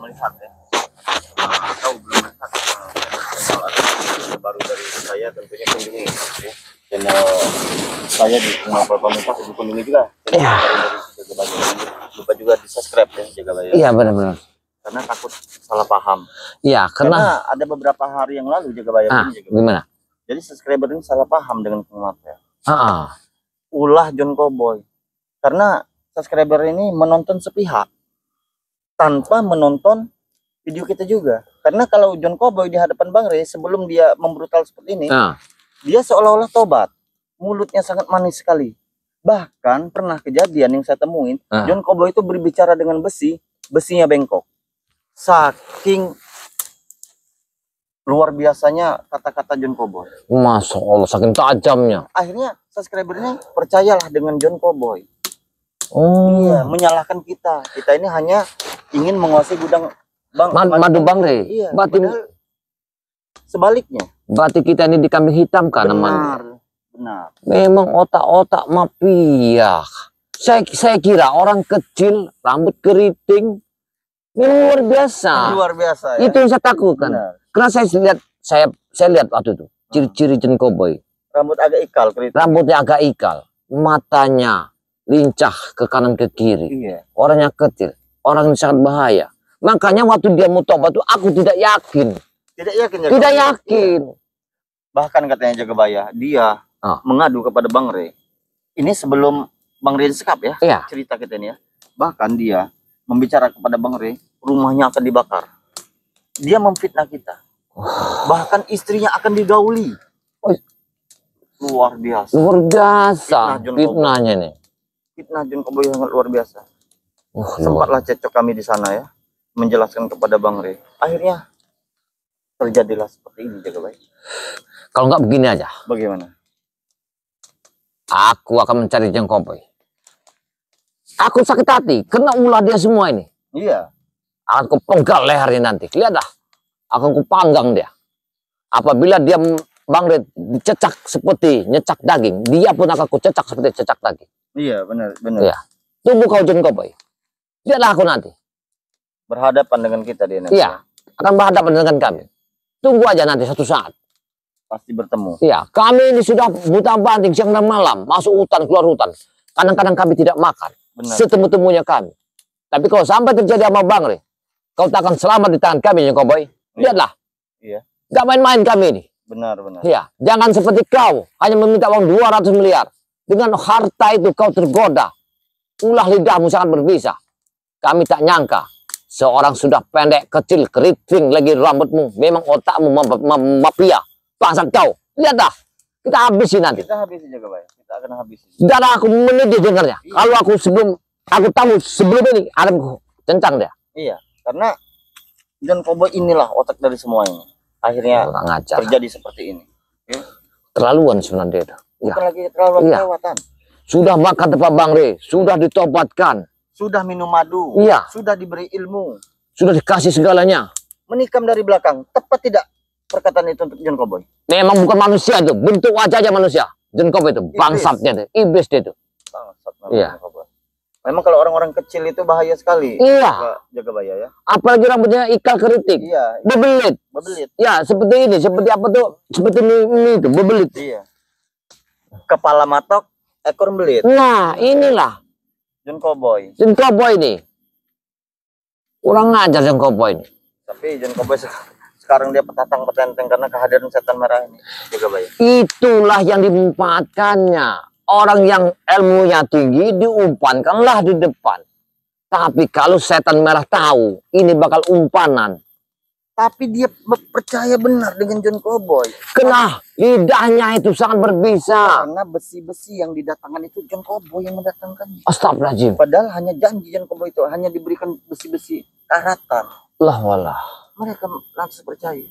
melihat ya. Tahu belum melihat channel baru dari saya, tentunya kunjungi ya. Channel saya di channel Komunitas dikunjungi juga. Iya. Lupa juga di subscribe ya, Jagabaya. Iya benar-benar. Karena takut salah paham. Iya, karena ada beberapa hari yang lalu Jagabaya. Gimana? Jadi subscriber ini salah paham dengan Kang Mapel. Ulah John Cowboy. Karena subscriber ini menonton sepihak tanpa menonton video kita juga. Karena kalau John Cowboy di hadapan Bang Rey sebelum dia membrutal seperti ini, dia seolah-olah tobat. Mulutnya sangat manis sekali. Bahkan pernah kejadian yang saya temuin, John Cowboy itu berbicara dengan besi, besinya bengkok. Saking luar biasanya kata-kata John Cowboy. Masya Allah, saking tajamnya. Akhirnya subscribernya percayalah dengan John Cowboy. Iya, menyalahkan kita. Kita ini hanya ingin menguasai gudang madu Bang Rey. Iya, berarti sebaliknya. Berarti kita ini dikambing hitam kan namanya. Benar. Memang otak-otak mafia. Saya kira orang kecil, rambut keriting, memang luar biasa. Luar biasa. Ya? Itu yang saya takutkan. Benar. Karena saya lihat waktu itu ciri-ciri John Cowboy. Rambut agak ikal, keriting. Rambutnya agak ikal, matanya lincah ke kanan ke kiri. Iya. Orangnya kecil, orang yang sangat bahaya. Makanya waktu dia mau tobat itu aku tidak yakin. Tidak yakin. Tidak yakin. Bahkan katanya Jagabaya, dia mengadu kepada Bang Rey. Ini sebelum Bang Rey disekap ya, cerita kita ini ya. Bahkan dia membicara kepada Bang Rey, rumahnya akan dibakar. Dia memfitnah kita. Bahkan istrinya akan digauli. Luar biasa. Luar biasa fitnahnya nih. Fitnah John Cowboy sangat luar biasa. Sempatlah cecok kami di sana ya, menjelaskan kepada Bang Rey. Akhirnya terjadilah seperti ini Jagabaya. Kalau nggak begini aja. Bagaimana? Aku akan mencari John Cowboy. Aku sakit hati kena ulah dia semua ini. Iya. Akan kupenggal lehernya nanti. Lihat dah. Akan kupanggang dia. Apabila dia Bang Rey dicecak seperti nyecak daging, dia pun akan kucecak seperti cecak daging. Iya, benar. Iya. Tunggu kau John Cowboy. Lihatlah aku nanti. Berhadapan dengan kita dia nanti. Iya, akan berhadapan dengan kami. Tunggu aja nanti satu saat. Pasti bertemu. Iya, kami ini sudah buta banting siang dan malam, masuk hutan, keluar hutan. Kadang-kadang kami tidak makan. Setemu-temunya kami. Tapi kalau sampai terjadi sama Bang Rey, kau tak akan selamat di tangan kami John Cowboy. Lihatlah. Iya. Gak main-main kami ini. Benar. Iya, jangan seperti kau hanya meminta uang 200 miliar. Dengan harta itu kau tergoda. Ulah lidahmu sangat berbisa. Kami tak nyangka seorang sudah pendek, kecil, keriting lagi rambutmu. Memang otakmu mafia. Bangsat kau. Lihat dah. Kita habisin nanti. Kita habisin Jagabaya. Kita akan habisin. Darah aku menedih dengarnya. Iya. Kalau aku tahu sebelum ini ada kencang dia. Iya, karena John Cowboy inilah otak dari semua ini. Akhirnya terjadi seperti ini. Ya. Terlaluan sebenarnya itu. Bukan lagi terlalu kelewatan. Sudah makan tempat Bang Rey, sudah ditobatkan, sudah minum madu, sudah diberi ilmu, sudah dikasih segalanya. Menikam dari belakang, tepat tidak perkataan itu untuk John Cowboy? Memang bukan manusia itu, bentuk wajahnya manusia. John Cowboy itu, bangsatnya itu, iblis dia itu. Bangsat. Iya. Memang kalau orang-orang kecil itu bahaya sekali. Iya. Jagabaya ya. Apalagi rambutnya ikal keriting. Iya. Bebelit. Ya, seperti ini, seperti apa tuh? Seperti ini itu, bebelit. Iya. Kepala matok, ekor belit. Nah, inilah John Cowboy. John Cowboy ini. Kurang ngajar John Cowboy ini. Tapi John Cowboy sekarang dia petenteng karena kehadiran setan merah ini. Jagabaya. Itulah yang dimanfaatkannya. Orang yang ilmunya tinggi diumpankanlah di depan. Tapi kalau setan merah tahu ini bakal umpanan. Tapi dia percaya benar dengan John Cowboy. Kena lidahnya itu sangat berbisa. Karena besi-besi yang didatangkan itu John Cowboy yang mendatangkan. Astagfirullahaladzim. Padahal hanya janji John Cowboy itu hanya diberikan besi-besi karatan. Walah. Mereka langsung percaya.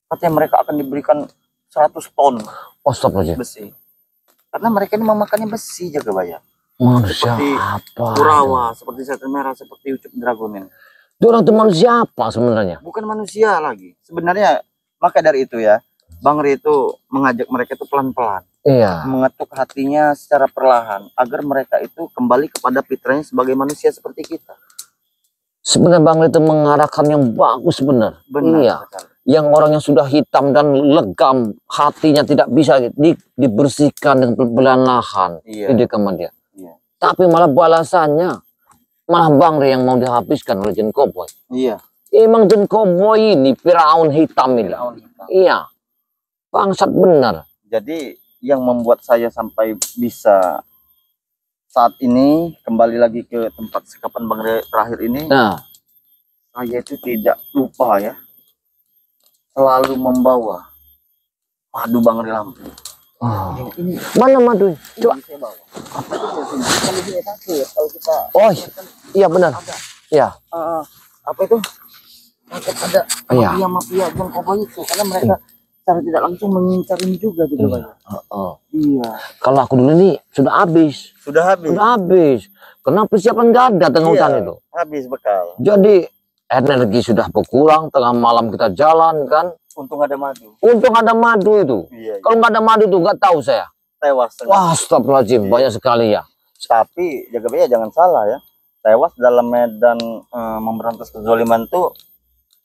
Katanya mereka akan diberikan 100 ton. Astagfirullahaladzim. Besi. Karena mereka ini memakannya besi Jagabaya. Manusia seperti apa? Kurawa, seperti setan merah, seperti Ucup Dragonin. Itu orang itu manusia apa sebenarnya? Bukan manusia lagi. Sebenarnya maka dari itu ya, Bang Rey itu mengajak mereka itu pelan-pelan. Iya. Mengetuk hatinya secara perlahan agar mereka itu kembali kepada fitrahnya sebagai manusia seperti kita. Sebenarnya Bang itu mengarahkan yang bagus benar. Benar. Iya. Sekali. Yang orang yang sudah hitam dan legam, hatinya tidak bisa dibersihkan dengan pembelahan lahan. Iya. Ide keman dia. Iya. Tapi malah balasannya, malah Bang Re yang mau dihabiskan oleh Jin Cowboy. Iya. Emang Jin Cowboy ini Firaun hitam ini. Firaun hitam. Iya. Bangsat benar. Jadi yang membuat saya sampai bisa saat ini kembali lagi ke tempat sekapan Bang Re terakhir ini, Nah, saya itu tidak lupa ya, selalu membawa madu Bang Re Lampung. oh. Ini Mana madu? Coba. saya bawa. Apa itu sini? Kalau sini sakit, kalau kita Oh, iya benar. ada. Iya. Apa itu? Takut ada Iya. mafia Jin Cowboy itu, karena mereka secara tidak langsung mengincar ini juga gitu Bang. Iya. Kalau aku dulu nih sudah habis. Sudah habis. Sudah habis. Karena persiapan nggak ada tengah hutan itu. Habis bekal. Jadi energi sudah berkurang, tengah malam kita jalan kan. Untung ada madu. Untung ada madu itu. Iya. Kalau nggak ada madu itu nggak tahu saya. Tewas. Wah, astagfirullahaladzim, banyak sekali ya. Tapi jaga baya jangan salah ya. Tewas dalam medan memberantas kezaliman itu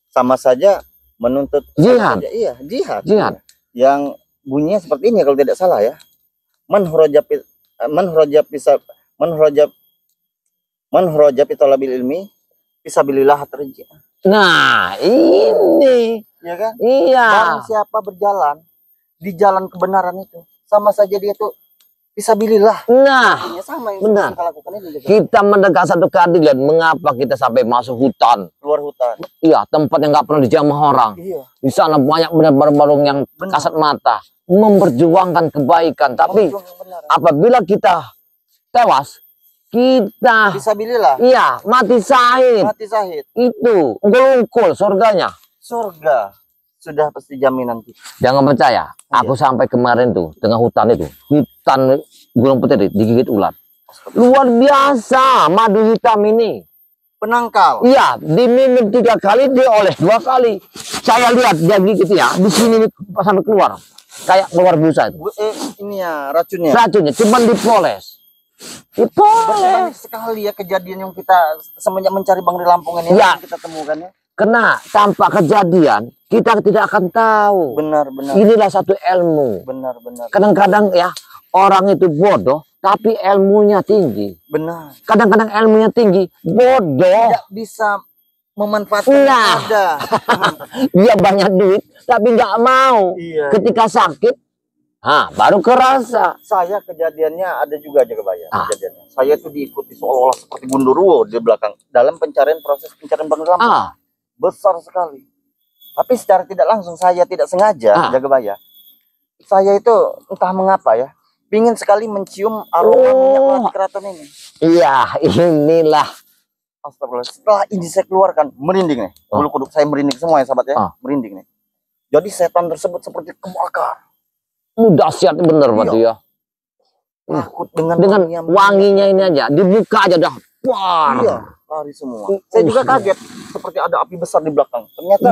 sama saja menuntut Jihad. Iya, jihad. Jihad. Yang bunyinya seperti ini kalau tidak salah ya. Man hurajab talabil ilmi fisabilillah terji. Nah, ini. Ya kan? Iya. Barang siapa berjalan di jalan kebenaran itu, sama saja dia tuh fisabilillah. Nah, Artinya sama yang benar. kita lakukan ini juga. kita menegak satu keadilan. Mengapa kita sampai masuk hutan? Luar hutan. Iya, tempat yang nggak pernah dijamah orang. Iya. Di sana banyak benar-benar barung yang Benar. kasat mata. Memperjuangkan kebaikan. Tapi Berjuang yang benar. apabila kita tewas, kita Fisabilillah. iya mati syahid. Mati syahid. Itu ungkul-ungkul surganya. Surga sudah pasti jaminan kita. Jangan percaya. Aku sampai kemarin tuh tengah hutan itu, hutan Gunung Putri digigit ular. Luar biasa madu hitam ini. Penangkal. Iya, diminum 3 kali, dioles 2 kali. Saya lihat dia gigit ya, di sini sampai keluar. Kayak keluar busa itu. Ini ya racunnya. Racunnya cuman dipoles. Banyak Dipoles. sekali ya kejadian yang kita semenjak mencari Bang Re Lampung ini Ya. yang kita temukan ya. Karena tanpa kejadian kita tidak akan tahu. Benar. Inilah satu ilmu. Benar. Kadang-kadang ya orang itu bodoh tapi ilmunya tinggi. Benar. Kadang-kadang ilmunya tinggi, bodoh. Tidak bisa memanfaatkan Nah. yang ada. Dia banyak duit tapi nggak mau. Iya. Ketika sakit, baru kerasa. Saya kejadiannya ada juga aja kebayang kejadiannya. Saya tuh diikuti seolah-olah seperti gundurwo di belakang dalam proses pencarian Bang Re Lampung. Besar sekali. Tapi secara tidak langsung saya tidak sengaja jaga baya. Saya itu entah mengapa ya, pingin sekali mencium aroma minyak melati keraton ini. Iya, inilah. Astagfirullah. Setelah ini saya keluarkan, merinding nih. Bulu kuduk saya merinding semua ya sahabat ya, merinding nih. Jadi setan tersebut seperti kebakar. Dahsyat bener berarti ya. Takut dengan Wanginya ini aja, dibuka aja dah. Wah. Iya, lari semua. Saya juga kaget seperti ada api besar di belakang. Ternyata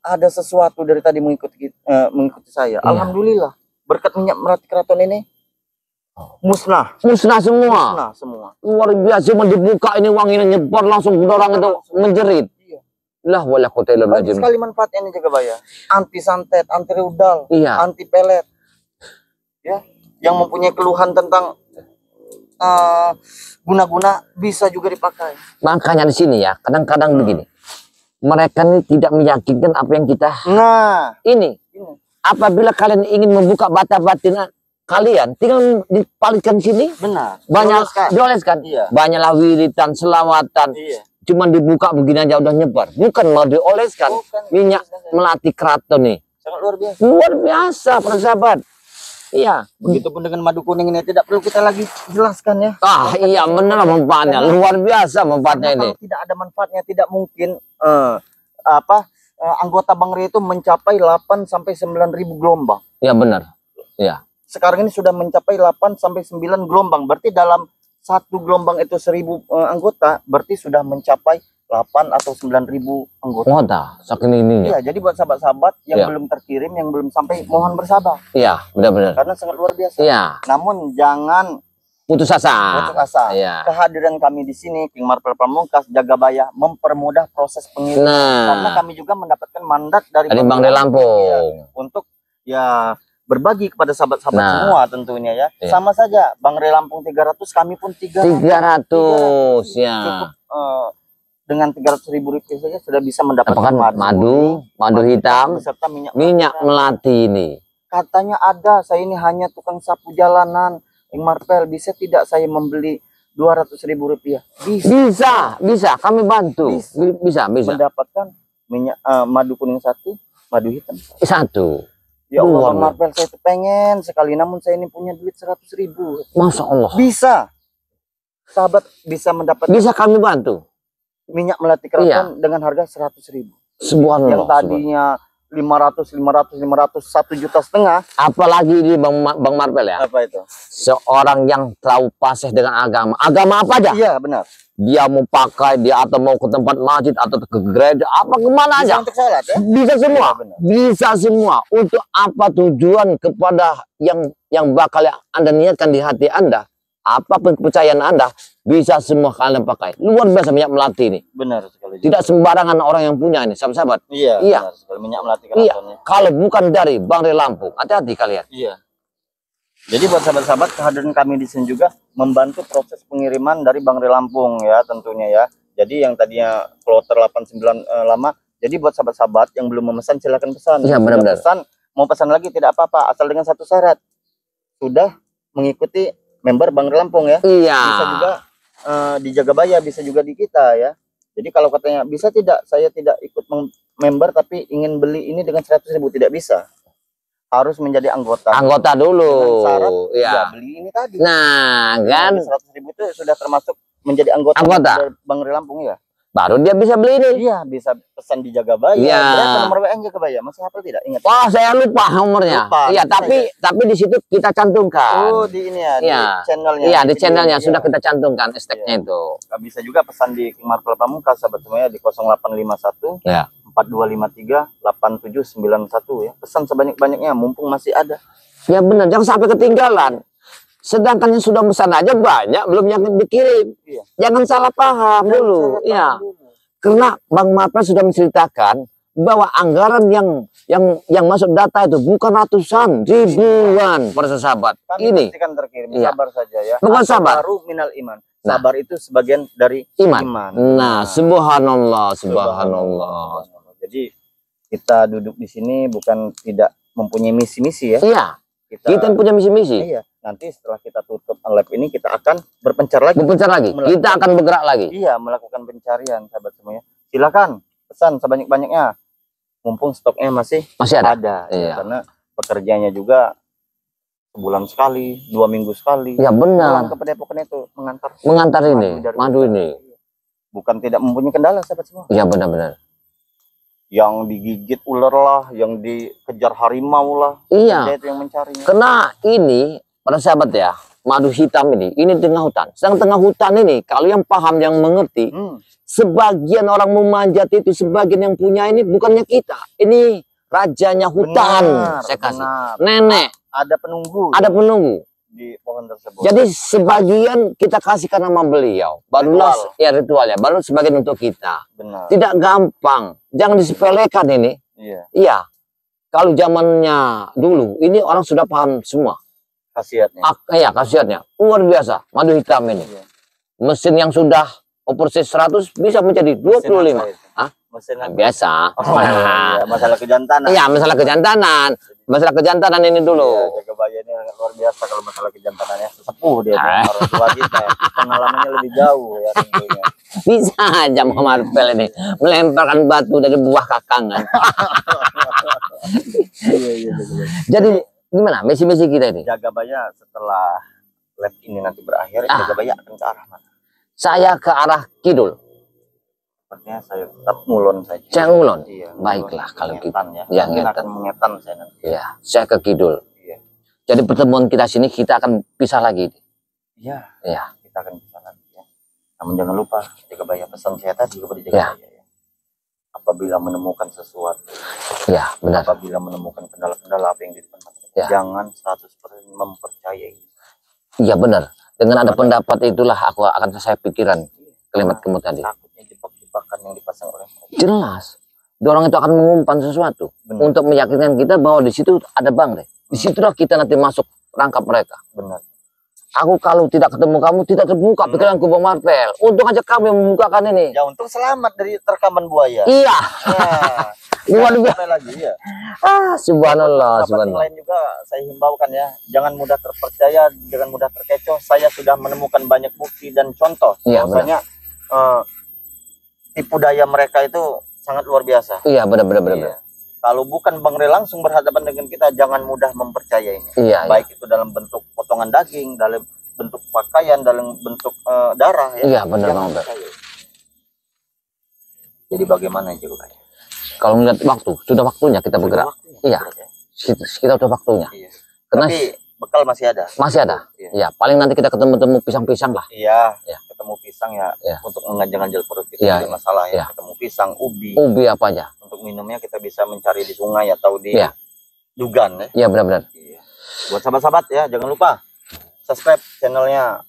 ada sesuatu dari tadi mengikuti saya. Alhamdulillah, berkat minyak melati keraton ini musnah semua. Luar biasa, cuma dibuka ini wanginya nyebar langsung orang itu menjerit. Iya. Lah wala kota ilal Banyak ajim. sekali manfaatnya ini jaga baya. Anti santet, anti rudal, Iya. anti pelet. Ya, yang mempunyai keluhan tentang guna-guna bisa juga dipakai. Makanya di sini ya, kadang-kadang begini. Mereka ini tidak meyakinkan apa yang kita ini. Apabila kalian ingin membuka bata batin kalian, tinggal dipalitkan sini. Benar. Banyak dioleskan. Iya. Banyaklah wiritan, selawatan. Iya. Cuman dibuka begini aja udah nyebar. Bukan mau dioleskan. Minyak melati keraton nih. Sangat luar biasa. Luar biasa para sahabat. Iya. Begitupun dengan madu kuning ini tidak perlu kita lagi jelaskan ya. Iya benar manfaatnya. Luar biasa manfaatnya ini. Kalau tidak ada manfaatnya tidak mungkin anggota Bang Re itu mencapai 8 sampai 9.000 gelombang. Iya benar. Iya. Sekarang ini sudah mencapai 8 sampai 9 gelombang. Berarti dalam satu gelombang itu 1.000 anggota, berarti sudah mencapai 8 atau 9.000 anggota. Wah, saking ininya. Iya, jadi buat sahabat-sahabat yang belum terkirim, yang belum sampai, mohon bersabar. Iya, benar-benar. Karena sangat luar biasa. Iya. Namun jangan putus asa. Putus asa. Iya. Kehadiran kami di sini, King Marvel Pamungkas, Jagabaya, mempermudah proses pengiriman. Karena kami juga mendapatkan mandat dari Bang Re Lampung untuk ya berbagi kepada sahabat-sahabat semua tentunya ya. Iya. Sama saja Bang Re Lampung 300, kami pun 300 ya. Cukup dengan 300.000 rupiah saja sudah bisa mendapatkan madu hitam beserta minyak melati ini. Katanya ada, saya ini hanya tukang sapu jalanan, King Marvel, bisa tidak saya membeli 200.000 rupiah? Bisa, kami bantu. Bisa. Mendapatkan minyak madu kuning 1, madu hitam 1. Ya Allah, Bang Marvel, saya itu pengen sekali, namun saya ini punya duit 100.000. Masya Allah. Bisa, sahabat bisa mendapatkan. Bisa kami bantu. Minyak melati keraton dengan harga 100.000. Subhanallah. Yang tadinya 500, 1,5 juta. Apalagi di Bang Marvel ya. Apa itu? Seorang yang terlalu fasih dengan agama. Agama apa aja? Iya, benar. Dia mau pakai, dia atau mau ke tempat masjid atau ke gereja, apa kemana aja. Bisa untuk sholat ya? Bisa semua. Ya, bisa semua. Untuk apa tujuan kepada yang bakal Anda niatkan di hati Anda. Apa kepercayaan Anda, bisa semua kalian pakai. Luar biasa minyak melati ini. Benar sekali. Tidak sembarangan orang yang punya ini, sahabat-sahabat. Iya. Benar sekali, minyak melati keratonnya. Kalau bukan dari Bang Re Lampung, hati-hati kalian. Iya. Jadi buat sahabat-sahabat, kehadiran kami di sini juga membantu proses pengiriman dari Bang Re Lampung ya tentunya ya. Jadi yang tadinya kloter 89 lama, jadi buat sahabat-sahabat yang belum memesan silakan pesan. Iya, benar-benar. Mau pesan lagi tidak apa-apa, asal dengan satu syarat. Sudah mengikuti member Bang Re Lampung ya. Iya. Bisa juga di Jagabaya, bisa juga di kita ya. Jadi kalau katanya bisa tidak, saya tidak ikut member tapi ingin beli ini dengan 100.000, tidak bisa. Harus menjadi anggota. Anggota dulu. Dengan syarat ya beli ini tadi. Nah, kan 100.000 itu sudah termasuk menjadi anggota. Bang Re Lampung ya. Baru dia bisa beli ini. Iya, bisa pesan di Jagabaya. Iya. Berapa nomor WA Jagabaya? Masih hafal tidak? Ingat. Wah, saya lupa nomornya. Iya, tapi di situ kita cantumkan. Oh, di ini ya, iya. di channelnya. Iya, di channelnya sudah kita cantumkan hashtagnya itu. Bisa juga pesan di King Marvel Pamungkas sahabat semuanya di 0851 ya. 4253 8791 ya. Pesan sebanyak-banyaknya mumpung masih ada. Ya benar, jangan sampai ketinggalan. Sedangkan yang sudah pesan aja banyak, belum yang dikirim. Iya. Jangan salah paham dulu. Ya. Karena Bang Marvel sudah menceritakan bahwa anggaran yang masuk data itu bukan ratusan, ribuan para sahabat. Ini kan terkirim, sabar saja ya. Bukan sabar. Baru minal iman. Sabar itu sebagian dari iman. Nah, subhanallah. Jadi kita duduk di sini bukan tidak mempunyai misi-misi ya. Iya. Kita punya misi-misi. Iya. Nanti setelah kita tutup live ini kita akan berpencar lagi. Kita akan bergerak lagi. Iya, melakukan pencarian sahabat semuanya. Silakan pesan sebanyak-banyaknya. Mumpung stoknya masih ada. Iya. Karena pekerjaannya juga sebulan sekali, 2 minggu sekali. Ya benar. Ke Padepokan itu mengantar ini, madu ini. Bukan tidak mempunyai kendala sahabat semua. Iya benar-benar. Yang digigit ular lah, yang dikejar harimau lah. Iya. Dia itu yang mencarinya. Karena ini para sahabat ya, madu hitam ini tengah hutan. Sedang tengah hutan ini, kalau yang paham, yang mengerti, sebagian orang memanjat itu, sebagian yang punya ini bukannya kita. Ini rajanya hutan. Saya kasih. Nenek. Ada penunggu. Ada penunggu di pohon tersebut. Jadi sebagian kita kasihkan nama beliau. Barulah ritual ya. Baru sebagian untuk kita. Benar. Tidak gampang. Jangan disepelekan ini. Iya. Kalau zamannya dulu, ini orang sudah paham semua. Khasiatnya. Iya, khasiatnya. Luar biasa. Madu hitam ini. Mesin yang sudah operasi 100 bisa menjadi 25. Hah? Mesin biasa. Iya, masalah kejantanan. Iya, masalah kejantanan. Masalah kejantanan ini dulu. Jagabaya ini luar biasa kalau masalah kejantanannya. Sesepuh dia. Orang tua kita. Pengalamannya lebih jauh ya tentunya. Bisa aja Marvel ini melemparkan batu dari buah kakangan. Iya. Jadi gimana misi-misi kita ini? Jagabaya setelah lab ini nanti berakhir, Jagabaya akan ke arah mana? Saya ke arah kidul. Sepertinya saya tetap ngulon saja. Saya ngulon? Iya. Baiklah kalau gitu. Ya, mungkin akan mengetan saya nanti. Iya, saya ke kidul. Iya. Jadi pertemuan kita sini kita akan pisah lagi. Iya. Iya. Kita akan pisah lagi ya. Namun jangan lupa Jagabaya, pesan saya tadi kepada Jagabaya ya. Apabila menemukan sesuatu. Ya, benar. Apabila menemukan kendala-kendala apa yang di depan mata. Jangan 100% mempercayai. Iya benar. Dengan ada pendapat itulah aku akan selesai pikiran kalimat kamu tadi. Takutnya jebakan yang dipasang oleh mereka. Jelas. Dorong itu akan mengumpan sesuatu. Benar. Untuk meyakinkan kita bahwa di situ ada Bang Rey. Disitulah kita nanti masuk rangkap mereka. Benar. Aku kalau tidak ketemu kamu tidak terbuka pikiranku Bang Marvel. Untung aja kamu yang membukakan ini. Ya untung selamat dari terkaman buaya. Iya. Nah, Luar biasa. sampai lagi ya. Subhanallah, Sahabat yang subhanallah. lain juga saya himbaukan ya, jangan mudah terpercaya, jangan mudah terkecoh. Saya sudah menemukan banyak bukti dan contoh Iya, bahwasanya tipu daya mereka itu sangat luar biasa. Iya, benar-benar. Iya. Kalau bukan Bang Rey langsung berhadapan dengan kita, jangan mudah mempercayainya. Iya, Baik itu dalam bentuk potongan daging, dalam bentuk pakaian, dalam bentuk darah ya. iya, benar Jangan Bang. percaya. Jadi bagaimana juga? Kalau melihat waktu, sudah waktunya kita bergerak. Iya. Kita sudah waktunya. Iya. Karena Tapi bekal masih ada. masih ada. Iya. Iya, paling nanti kita ketemu pisang-pisang lah. Iya, Iya. ketemu pisang ya, Iya. untuk mengganjal perut kita Iya, tidak masalah ya. iya. Ketemu pisang, ubi, Ubi apa aja. untuk minumnya kita bisa mencari di sungai atau di Iya. dugan ya. Iya, benar-benar. Iya. Buat sahabat-sahabat ya, jangan lupa subscribe channelnya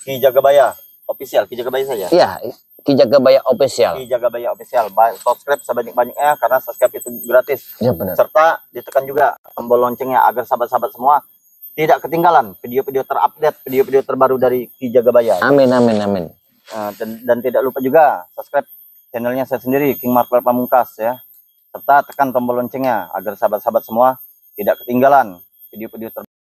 Ki Jagabaya Official, Ki Jagabaya saja. Iya, Ki Jagabaya Official. Ki Jagabaya Official. Subscribe sebanyak-banyaknya karena subscribe itu gratis. Iya, benar. Serta ditekan juga tombol loncengnya agar sahabat-sahabat semua tidak ketinggalan video-video terupdate, video-video terbaru dari Ki Jagabaya. Amin, amin, amin. Dan tidak lupa juga subscribe channelnya saya sendiri, King Marvel Pamungkas ya. Serta tekan tombol loncengnya agar sahabat-sahabat semua tidak ketinggalan video-video terbaru.